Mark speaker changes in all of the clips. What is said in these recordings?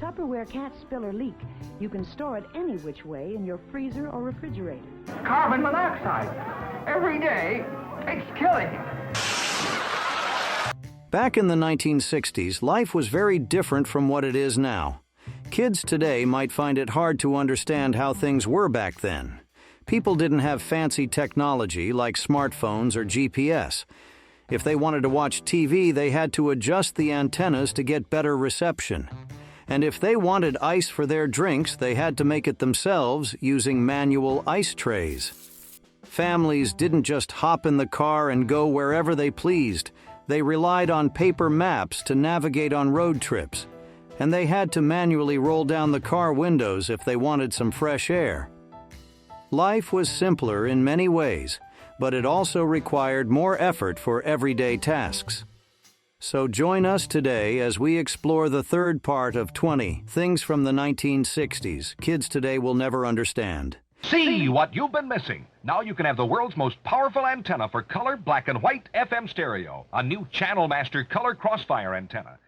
Speaker 1: Tupperware can't spill or leak, you can store it any which way in your freezer or refrigerator.
Speaker 2: Carbon monoxide. Every day, it's killing him.
Speaker 3: Back in the 1960s, life was very different from what it is now. Kids today might find it hard to understand how things were back then. People didn't have fancy technology like smartphones or GPS. If they wanted to watch TV, they had to adjust the antennas to get better reception. And if they wanted ice for their drinks, they had to make it themselves using manual ice trays. Families didn't just hop in the car and go wherever they pleased. They relied on paper maps to navigate on road trips. And they had to manually roll down the car windows if they wanted some fresh air. Life was simpler in many ways, but it also required more effort for everyday tasks. So join us today as we explore the third part of 20 Things from the 1960s Kids Today Will Never Understand.
Speaker 4: See what you've been missing. Now you can have the world's most powerful antenna for color, black and white, FM stereo. A new Channel Master Color Crossfire antenna.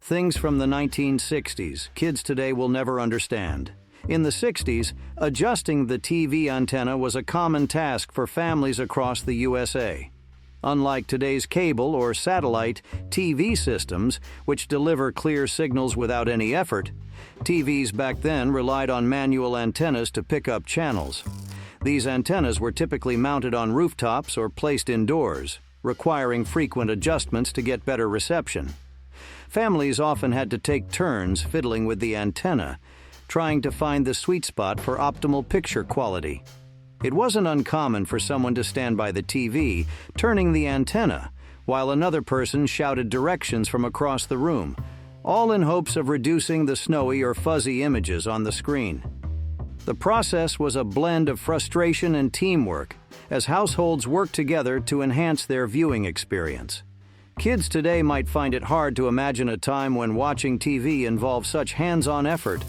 Speaker 3: Things from the 1960s Kids Today Will Never Understand. In the 60s, adjusting the TV antenna was a common task for families across the USA. Unlike today's cable or satellite TV systems, which deliver clear signals without any effort, TVs back then relied on manual antennas to pick up channels. These antennas were typically mounted on rooftops or placed indoors, requiring frequent adjustments to get better reception. Families often had to take turns fiddling with the antenna, trying to find the sweet spot for optimal picture quality. It wasn't uncommon for someone to stand by the TV, turning the antenna, while another person shouted directions from across the room, all in hopes of reducing the snowy or fuzzy images on the screen. The process was a blend of frustration and teamwork, as households worked together to enhance their viewing experience. Kids today might find it hard to imagine a time when watching TV involved such hands-on effort,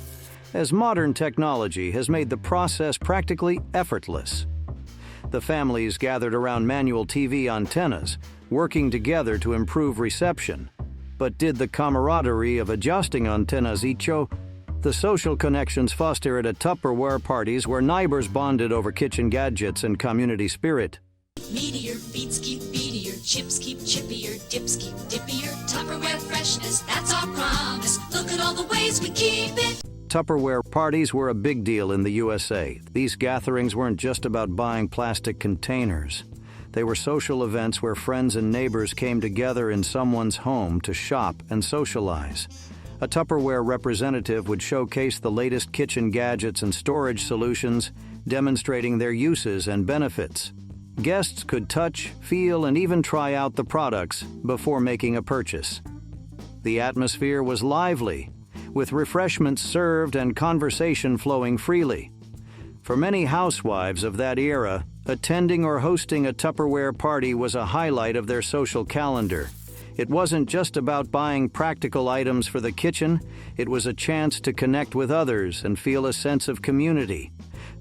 Speaker 3: as modern technology has made the process practically effortless. The families gathered around manual TV antennas, working together to improve reception. But did the camaraderie of adjusting antennas show? The social connections fostered at Tupperware parties where neighbors bonded over kitchen gadgets and community spirit.
Speaker 5: Meteor, beats keep beatier, chips keep chippier, dips keep dippier, Tupperware freshness, that's our promise. Look at all the ways we keep it.
Speaker 3: Tupperware parties were a big deal in the USA. These gatherings weren't just about buying plastic containers. They were social events where friends and neighbors came together in someone's home to shop and socialize. A Tupperware representative would showcase the latest kitchen gadgets and storage solutions, demonstrating their uses and benefits. Guests could touch, feel, and even try out the products before making a purchase. The atmosphere was lively, with refreshments served and conversation flowing freely. For many housewives of that era, attending or hosting a Tupperware party was a highlight of their social calendar. It wasn't just about buying practical items for the kitchen, it was a chance to connect with others and feel a sense of community.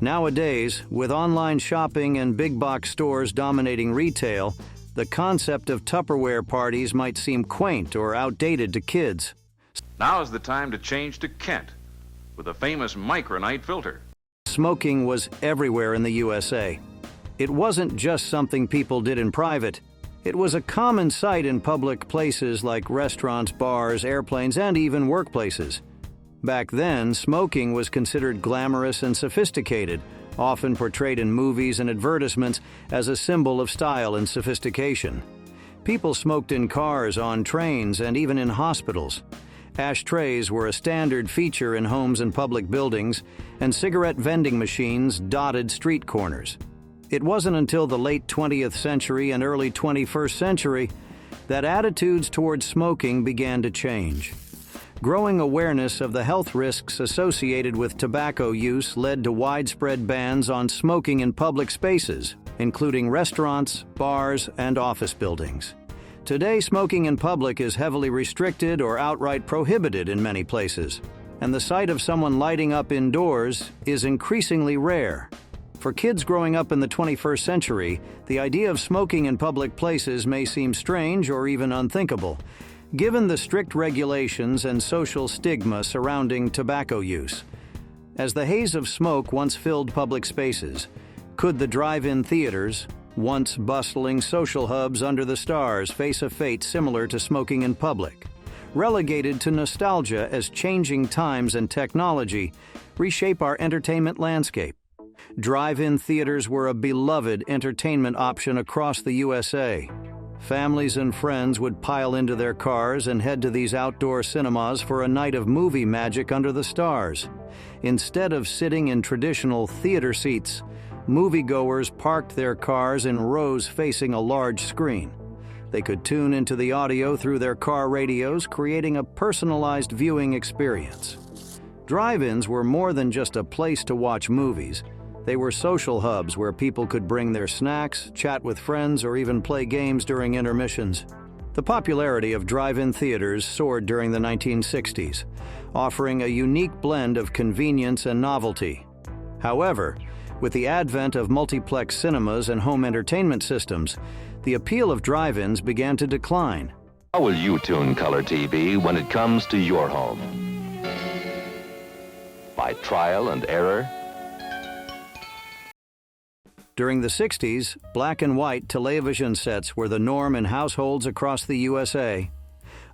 Speaker 3: Nowadays, with online shopping and big box stores dominating retail, the concept of Tupperware parties might seem quaint or outdated to kids.
Speaker 6: Now is the time to change to Kent with a famous micronite filter.
Speaker 3: Smoking was everywhere in the USA. It wasn't just something people did in private. It was a common sight in public places like restaurants, bars, airplanes, and even workplaces. Back then, smoking was considered glamorous and sophisticated, often portrayed in movies and advertisements as a symbol of style and sophistication. People smoked in cars, on trains, and even in hospitals. Ashtrays were a standard feature in homes and public buildings, and cigarette vending machines dotted street corners. It wasn't until the late 20th century and early 21st century that attitudes towards smoking began to change. Growing awareness of the health risks associated with tobacco use led to widespread bans on smoking in public spaces, including restaurants, bars, and office buildings. Today, smoking in public is heavily restricted or outright prohibited in many places, and the sight of someone lighting up indoors is increasingly rare. For kids growing up in the 21st century, the idea of smoking in public places may seem strange or even unthinkable. given the strict regulations and social stigma surrounding tobacco use. As the haze of smoke once filled public spaces, could the drive-in theaters, once bustling social hubs under the stars, face a fate similar to smoking in public, relegated to nostalgia as changing times and technology reshape our entertainment landscape? Drive-in theaters were a beloved entertainment option across the USA. Families and friends would pile into their cars and head to these outdoor cinemas for a night of movie magic under the stars. Instead of sitting in traditional theater seats, moviegoers parked their cars in rows facing a large screen. They could tune into the audio through their car radios, creating a personalized viewing experience. Drive-ins were more than just a place to watch movies. They were social hubs where people could bring their snacks, chat with friends, or even play games during intermissions. The popularity of drive-in theaters soared during the 1960s, offering a unique blend of convenience and novelty. However, with the advent of multiplex cinemas and home entertainment systems, the appeal of drive-ins began to decline.
Speaker 7: How will you tune color TV when it comes to your home? By trial and error?
Speaker 3: During the 60s, black and white television sets were the norm in households across the USA.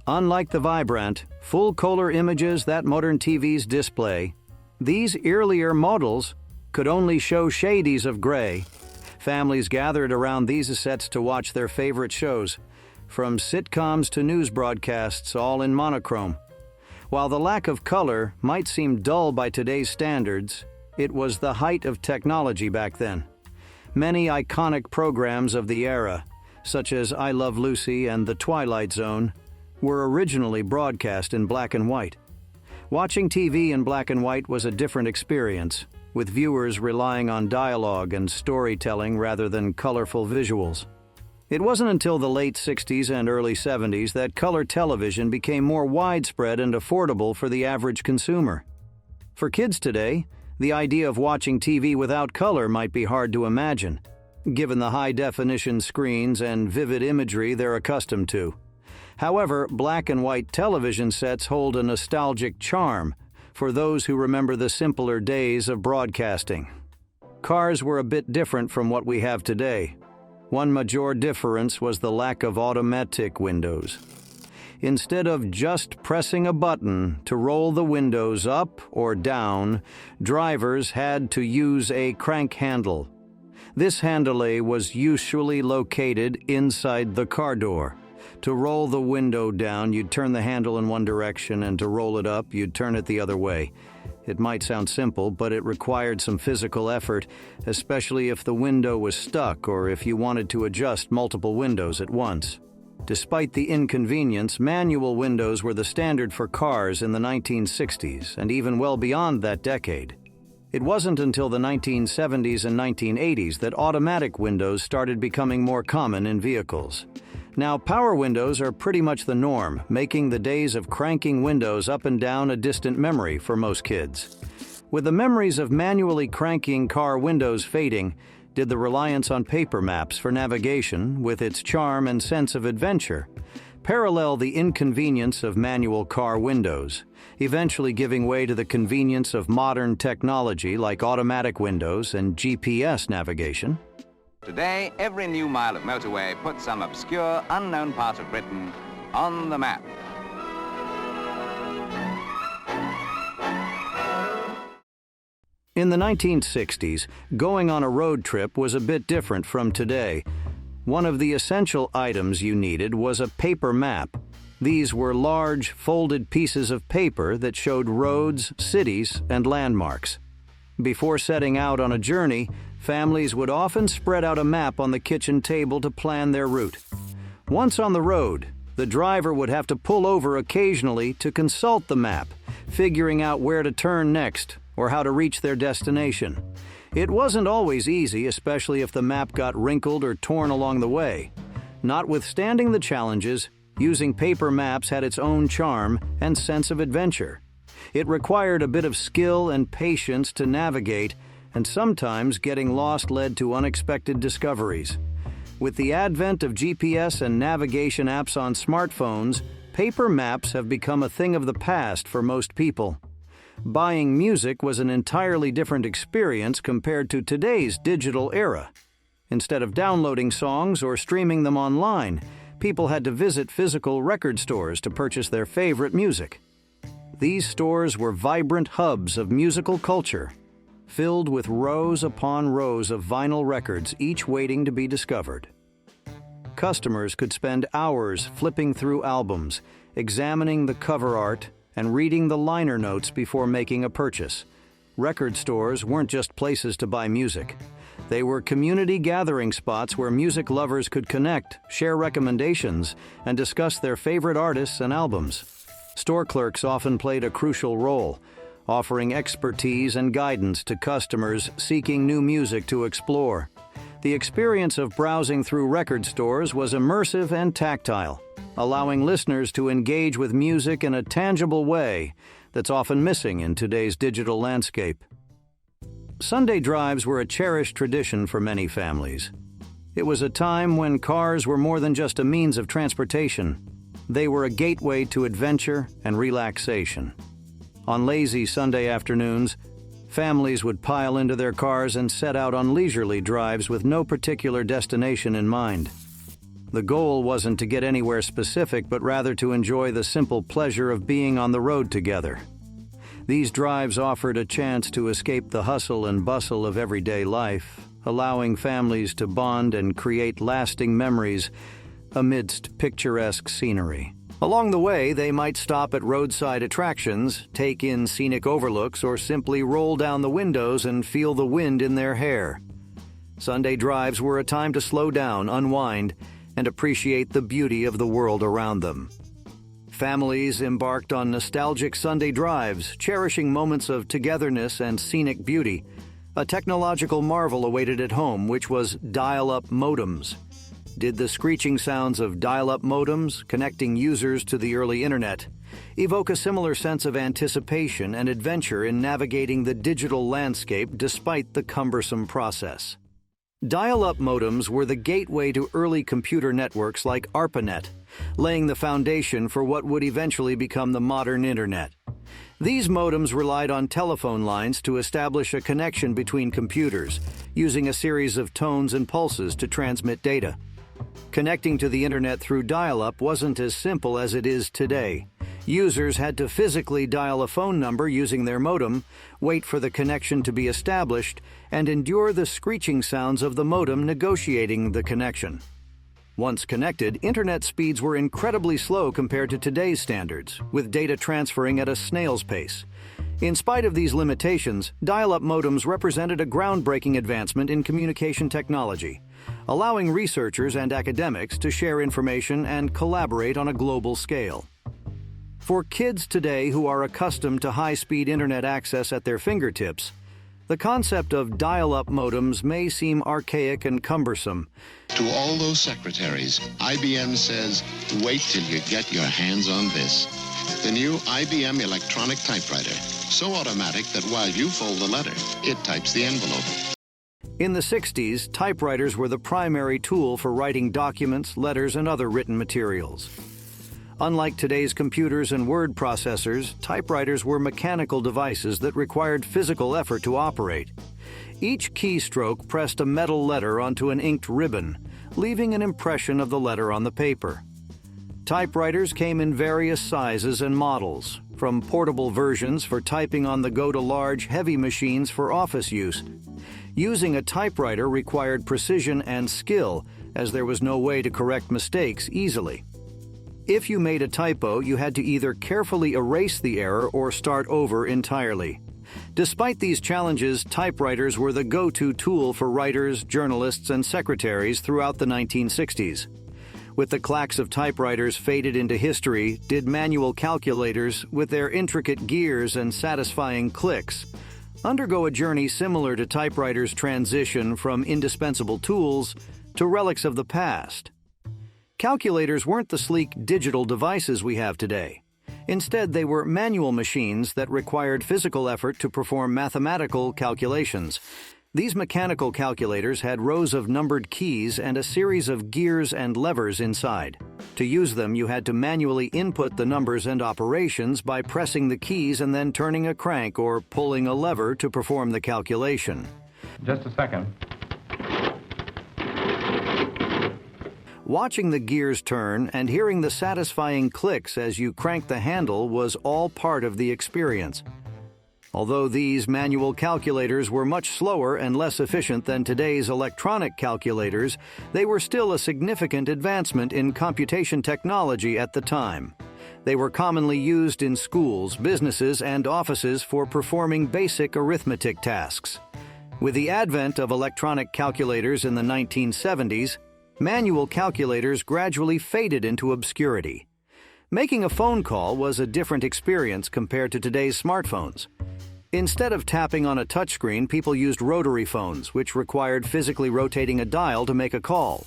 Speaker 3: Unlike the vibrant, full-color images that modern TVs display, these earlier models could only show shades of gray. Families gathered around these sets to watch their favorite shows, from sitcoms to news broadcasts, all in monochrome. While the lack of color might seem dull by today's standards, it was the height of technology back then. Many iconic programs of the era, such as I Love Lucy and The Twilight Zone, were originally broadcast in black and white. Watching TV in black and white was a different experience, with viewers relying on dialogue and storytelling rather than colorful visuals. It wasn't until the late 60s and early 70s that color television became more widespread and affordable for the average consumer. For kids today, the idea of watching TV without color might be hard to imagine, given the high-definition screens and vivid imagery they're accustomed to. However, black and white television sets hold a nostalgic charm for those who remember the simpler days of broadcasting. Cars were a bit different from what we have today. One major difference was the lack of automatic windows. Instead of just pressing a button to roll the windows up or down, drivers had to use a crank handle. This handle was usually located inside the car door. To roll the window down, you'd turn the handle in one direction, and to roll it up, you'd turn it the other way. It might sound simple, but it required some physical effort, especially if the window was stuck or if you wanted to adjust multiple windows at once. Despite the inconvenience, manual windows were the standard for cars in the 1960s and even well beyond that decade. It wasn't until the 1970s and 1980s that automatic windows started becoming more common in vehicles. Now, power windows are pretty much the norm, making the days of cranking windows up and down a distant memory for most kids. With the memories of manually cranking car windows fading, did the reliance on paper maps for navigation, with its charm and sense of adventure, parallel the inconvenience of manual car windows, eventually giving way to the convenience of modern technology like automatic windows and GPS navigation?
Speaker 8: Today, every new mile of motorway puts some obscure, unknown part of Britain on the map.
Speaker 3: In the 1960s, going on a road trip was a bit different from today. One of the essential items you needed was a paper map. These were large, folded pieces of paper that showed roads, cities, and landmarks. Before setting out on a journey, families would often spread out a map on the kitchen table to plan their route. Once on the road, the driver would have to pull over occasionally to consult the map, figuring out where to turn next or how to reach their destination. It wasn't always easy, especially if the map got wrinkled or torn along the way. Notwithstanding the challenges, using paper maps had its own charm and sense of adventure. It required a bit of skill and patience to navigate, and sometimes getting lost led to unexpected discoveries. With the advent of GPS and navigation apps on smartphones, paper maps have become a thing of the past for most people. Buying music was an entirely different experience compared to today's digital era. Instead of downloading songs or streaming them online, people had to visit physical record stores to purchase their favorite music. These stores were vibrant hubs of musical culture, filled with rows upon rows of vinyl records, each waiting to be discovered. Customers could spend hours flipping through albums, examining the cover art, and reading the liner notes before making a purchase. Record stores weren't just places to buy music. They were community gathering spots where music lovers could connect, share recommendations, and discuss their favorite artists and albums. Store clerks often played a crucial role, offering expertise and guidance to customers seeking new music to explore. The experience of browsing through record stores was immersive and tactile, allowing listeners to engage with music in a tangible way that's often missing in today's digital landscape. Sunday drives were a cherished tradition for many families. It was a time when cars were more than just a means of transportation. They were a gateway to adventure and relaxation. On lazy Sunday afternoons, families would pile into their cars and set out on leisurely drives with no particular destination in mind. The goal wasn't to get anywhere specific, but rather to enjoy the simple pleasure of being on the road together. These drives offered a chance to escape the hustle and bustle of everyday life, allowing families to bond and create lasting memories amidst picturesque scenery. Along the way, they might stop at roadside attractions, take in scenic overlooks, or simply roll down the windows and feel the wind in their hair. Sunday drives were a time to slow down, unwind, and appreciate the beauty of the world around them. Families embarked on nostalgic Sunday drives, cherishing moments of togetherness and scenic beauty. A technological marvel awaited at home, which was dial-up modems. Did the screeching sounds of dial-up modems, connecting users to the early internet, evoke a similar sense of anticipation and adventure in navigating the digital landscape despite the cumbersome process? Dial-up modems were the gateway to early computer networks like ARPANET, laying the foundation for what would eventually become the modern internet. These modems relied on telephone lines to establish a connection between computers, using a series of tones and pulses to transmit data. Connecting to the internet through dial-up wasn't as simple as it is today. Users had to physically dial a phone number using their modem, wait for the connection to be established, and endure the screeching sounds of the modem negotiating the connection. Once connected, internet speeds were incredibly slow compared to today's standards, with data transferring at a snail's pace. In spite of these limitations, dial-up modems represented a groundbreaking advancement in communication technology, allowing researchers and academics to share information and collaborate on a global scale. For kids today who are accustomed to high-speed internet access at their fingertips, the concept of dial-up modems may seem archaic and cumbersome.
Speaker 9: To all those secretaries, IBM says, wait till you get your hands on this. The new IBM electronic typewriter, so automatic that while you fold the letter, it types the envelope.
Speaker 3: In the 60s, typewriters were the primary tool for writing documents, letters, and other written materials. Unlike today's computers and word processors, typewriters were mechanical devices that required physical effort to operate. Each keystroke pressed a metal letter onto an inked ribbon, leaving an impression of the letter on the paper. Typewriters came in various sizes and models, from portable versions for typing on the go to large, heavy machines for office use. Using a typewriter required precision and skill, as there was no way to correct mistakes easily. If you made a typo, you had to either carefully erase the error or start over entirely. Despite these challenges, typewriters were the go-to tool for writers, journalists, and secretaries throughout the 1960s. With the clacks of typewriters faded into history, did manual calculators, with their intricate gears and satisfying clicks, undergo a journey similar to typewriters' transition from indispensable tools to relics of the past. Calculators weren't the sleek digital devices we have today. Instead, they were manual machines that required physical effort to perform mathematical calculations. These mechanical calculators had rows of numbered keys and a series of gears and levers inside. To use them, you had to manually input the numbers and operations by pressing the keys and then turning a crank or pulling a lever to perform the calculation.
Speaker 2: Just a second.
Speaker 3: Watching the gears turn and hearing the satisfying clicks as you cranked the handle was all part of the experience. Although these manual calculators were much slower and less efficient than today's electronic calculators, they were still a significant advancement in computation technology at the time. They were commonly used in schools, businesses, and offices for performing basic arithmetic tasks. With the advent of electronic calculators in the 1970s, manual calculators gradually faded into obscurity. Making a phone call was a different experience compared to today's smartphones. Instead of tapping on a touchscreen, people used rotary phones, which required physically rotating a dial to make a call.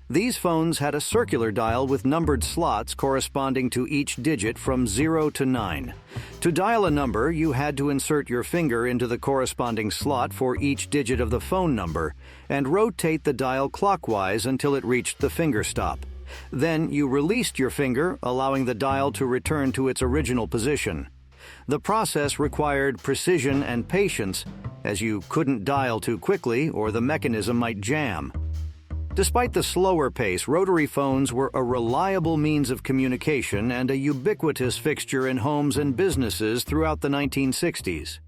Speaker 3: These phones had a circular dial with numbered slots corresponding to each digit from 0 to 9. To dial a number, you had to insert your finger into the corresponding slot for each digit of the phone number and rotate the dial clockwise until it reached the finger stop. Then you released your finger, allowing the dial to return to its original position. The process required precision and patience, as you couldn't dial too quickly or the mechanism might jam. Despite the slower pace, rotary phones were a reliable means of communication and a ubiquitous fixture in homes and businesses throughout the 1960s.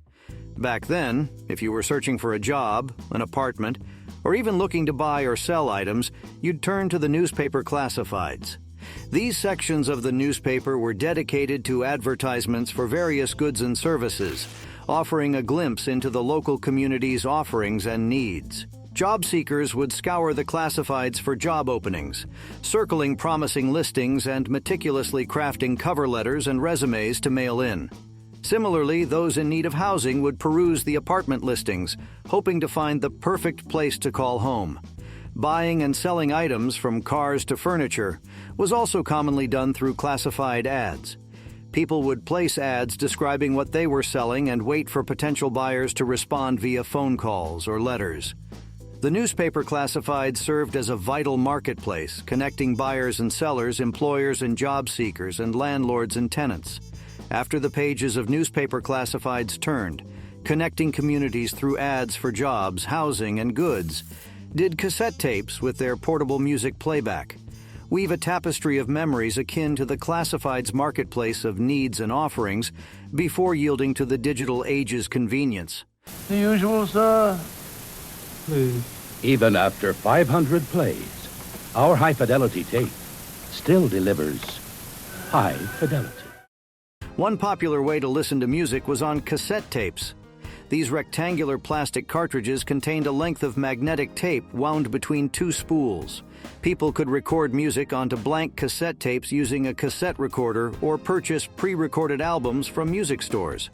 Speaker 3: Back then, if you were searching for a job, an apartment, or even looking to buy or sell items, you'd turn to the newspaper classifieds. These sections of the newspaper were dedicated to advertisements for various goods and services, offering a glimpse into the local community's offerings and needs. Job seekers would scour the classifieds for job openings, circling promising listings and meticulously crafting cover letters and resumes to mail in. Similarly, those in need of housing would peruse the apartment listings, hoping to find the perfect place to call home. Buying and selling items from cars to furniture was also commonly done through classified ads. People would place ads describing what they were selling and wait for potential buyers to respond via phone calls or letters. The newspaper classifieds served as a vital marketplace, connecting buyers and sellers, employers and job seekers, and landlords and tenants. After the pages of newspaper classifieds turned, connecting communities through ads for jobs, housing, and goods, did cassette tapes with their portable music playback weave a tapestry of memories akin to the classifieds marketplace of needs and offerings before yielding to the digital age's convenience.
Speaker 2: The usual, sir.
Speaker 10: Even after 500 plays, our high-fidelity tape still delivers high fidelity.
Speaker 3: One popular way to listen to music was on cassette tapes. These rectangular plastic cartridges contained a length of magnetic tape wound between two spools. People could record music onto blank cassette tapes using a cassette recorder or purchase pre-recorded albums from music stores.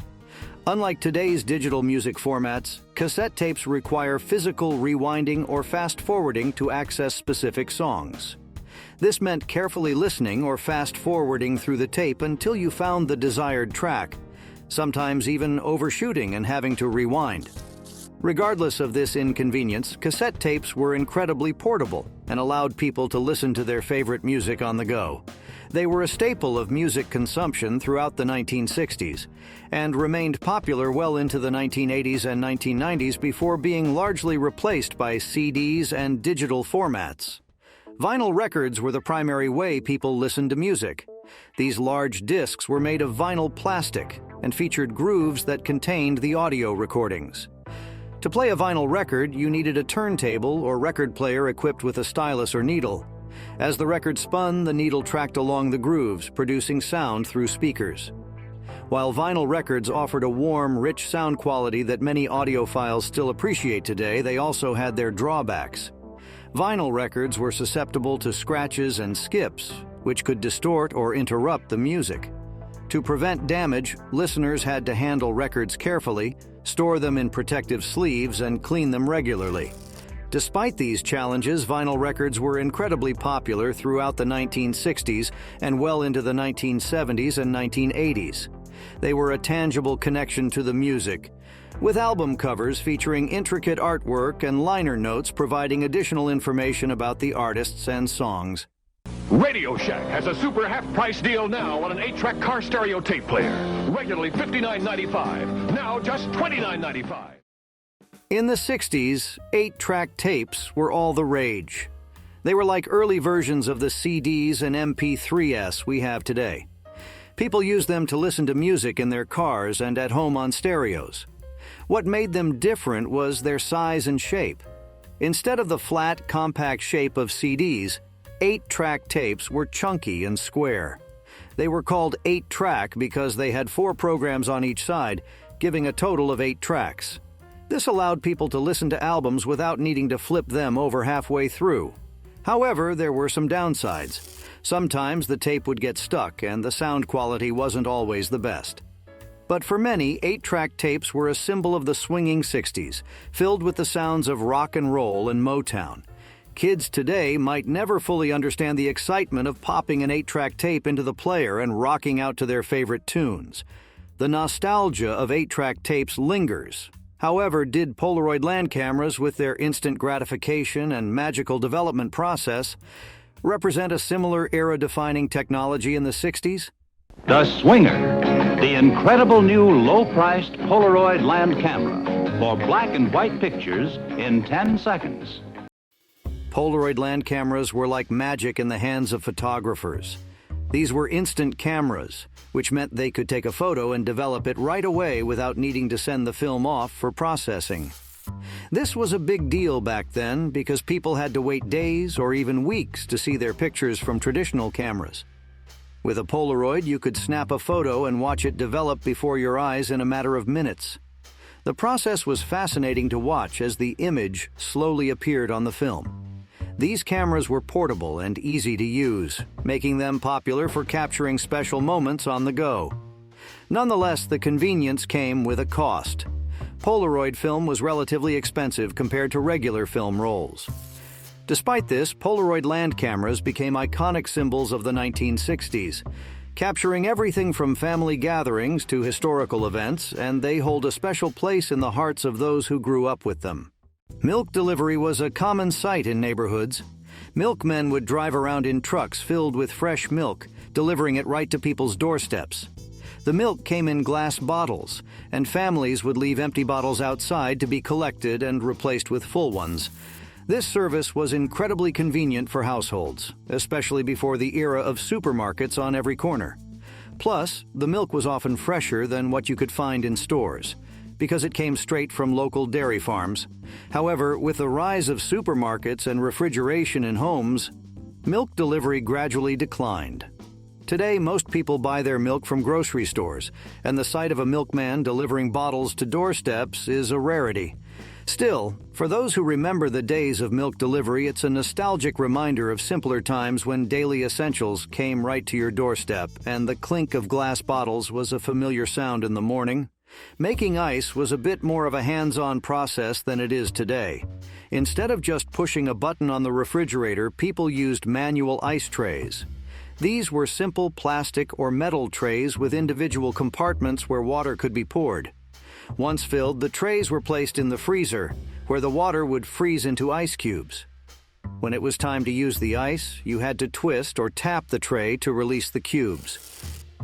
Speaker 3: Unlike today's digital music formats, cassette tapes require physical rewinding or fast-forwarding to access specific songs. This meant carefully listening or fast-forwarding through the tape until you found the desired track, sometimes even overshooting and having to rewind. Regardless of this inconvenience, cassette tapes were incredibly portable and allowed people to listen to their favorite music on the go. They were a staple of music consumption throughout the 1960s and remained popular well into the 1980s and 1990s before being largely replaced by CDs and digital formats. Vinyl records were the primary way people listened to music. These large discs were made of vinyl plastic and featured grooves that contained the audio recordings. To play a vinyl record, you needed a turntable or record player equipped with a stylus or needle. As the record spun, the needle tracked along the grooves, producing sound through speakers. While vinyl records offered a warm, rich sound quality that many audiophiles still appreciate today, they also had their drawbacks. Vinyl records were susceptible to scratches and skips, which could distort or interrupt the music. To prevent damage, listeners had to handle records carefully, store them in protective sleeves, and clean them regularly. Despite these challenges, vinyl records were incredibly popular throughout the 1960s and well into the 1970s and 1980s. They were a tangible connection to the music, with album covers featuring intricate artwork and liner notes providing additional information about the artists and songs.
Speaker 11: Radio Shack has a super half-price deal now on an 8-track car stereo tape player. Regularly $59.95, now just $29.95.
Speaker 3: In the 60s, 8-track tapes were all the rage. They were like early versions of the CDs and MP3s we have today. People used them to listen to music in their cars and at home on stereos. What made them different was their size and shape. Instead of the flat, compact shape of CDs, 8-track tapes were chunky and square. They were called 8-track because they had 4 programs on each side, giving a total of 8 tracks. This allowed people to listen to albums without needing to flip them over halfway through. However, there were some downsides. Sometimes the tape would get stuck and the sound quality wasn't always the best. But for many, 8-track tapes were a symbol of the swinging 60s, filled with the sounds of rock and roll and Motown. Kids today might never fully understand the excitement of popping an 8-track tape into the player and rocking out to their favorite tunes. The nostalgia of 8-track tapes lingers. However, did Polaroid land cameras with their instant gratification and magical development process represent a similar era-defining technology in the 60s?
Speaker 12: The Swinger, the incredible new low-priced Polaroid land camera for black and white pictures in 10 seconds.
Speaker 3: Polaroid land cameras were like magic in the hands of photographers. These were instant cameras, which meant they could take a photo and develop it right away without needing to send the film off for processing. This was a big deal back then because people had to wait days or even weeks to see their pictures from traditional cameras. With a Polaroid, you could snap a photo and watch it develop before your eyes in a matter of minutes. The process was fascinating to watch as the image slowly appeared on the film. These cameras were portable and easy to use, making them popular for capturing special moments on the go. Nonetheless, the convenience came with a cost. Polaroid film was relatively expensive compared to regular film rolls. Despite this, Polaroid land cameras became iconic symbols of the 1960s, capturing everything from family gatherings to historical events, and they hold a special place in the hearts of those who grew up with them. Milk delivery was a common sight in neighborhoods. Milkmen would drive around in trucks filled with fresh milk, delivering it right to people's doorsteps. The milk came in glass bottles, and families would leave empty bottles outside to be collected and replaced with full ones. This service was incredibly convenient for households, especially before the era of supermarkets on every corner. Plus, the milk was often fresher than what you could find in stores, because it came straight from local dairy farms. However, with the rise of supermarkets and refrigeration in homes, milk delivery gradually declined. Today, most people buy their milk from grocery stores, and the sight of a milkman delivering bottles to doorsteps is a rarity. Still, for those who remember the days of milk delivery, it's a nostalgic reminder of simpler times when daily essentials came right to your doorstep, and the clink of glass bottles was a familiar sound in the morning. Making ice was a bit more of a hands-on process than it is today. Instead of just pushing a button on the refrigerator, people used manual ice trays. These were simple plastic or metal trays with individual compartments where water could be poured. Once filled, the trays were placed in the freezer, where the water would freeze into ice cubes. When it was time to use the ice, you had to twist or tap the tray to release the cubes.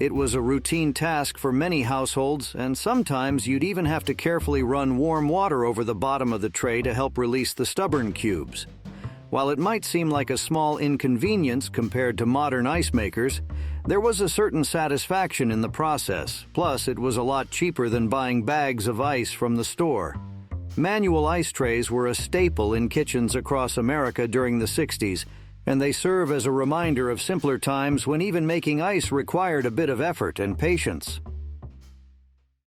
Speaker 3: It was a routine task for many households, and sometimes you'd even have to carefully run warm water over the bottom of the tray to help release the stubborn cubes. While it might seem like a small inconvenience compared to modern ice makers, there was a certain satisfaction in the process, plus it was a lot cheaper than buying bags of ice from the store. Manual ice trays were a staple in kitchens across America during the 60s, and they serve as a reminder of simpler times when even making ice required a bit of effort and patience.